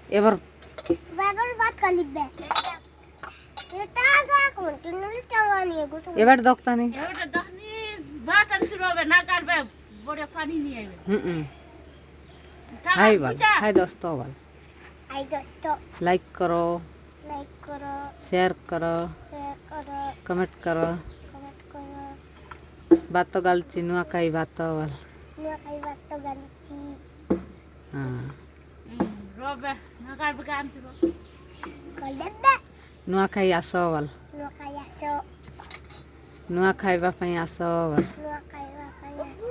এবার বাবার ভাত খালিবে এটা গা কোন তুমি টাঙ্গা নিয়ে গো এবার দক্তানি এবারে দখনি ভাত আনতে হবে না কাটবে বড় পানি নিয়ে আইবে হুম টাকা হাই বল বুঝা? হাই দোস্ত বল আই দোস্ত লাইক করো লাইক করো শেয়ার করো শেয়ার করো কমেন্ট করো কমেন্ট করো ভাত গালছি নুয়াখাই ভাত বল নুয়া খাই ভাত তো গালিছি হ্যাঁ রবে না কাটবে আনতে হবে কলদেবে নুয়াখাই আস বল নুয়া খাই আসো নুয়া খাইবা পাই আস বল নুয়া খাই আসো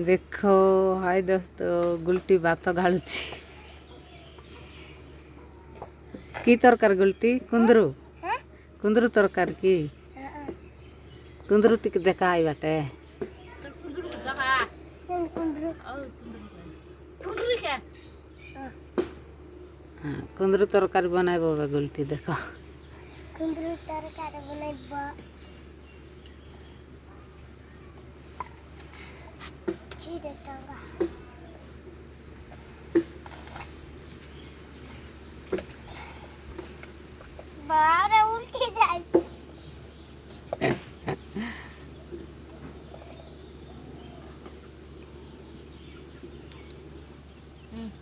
দেখো হাই দোস্ত গুলটি ভাত গালুছি কি তরকার গুলটি কুন্দরু হ্যাঁ কুন্দরু তরকার কি কুন্দরু টিকে দেখা আই বাটে তোর কুন্দুরু দেখা কোন কুন্দ্রু ও কুন্দুরু কে হ্যাঁ কুন্দরু তরকারি বানাইব গুলটি দেখো কুন্দ্রু তরকারি বানাইব চিড়ে টাঙ্গা বারে উল্টে যায়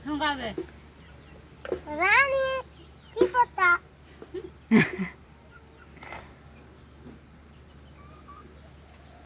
হাঙ্গাবে রানী কি পতা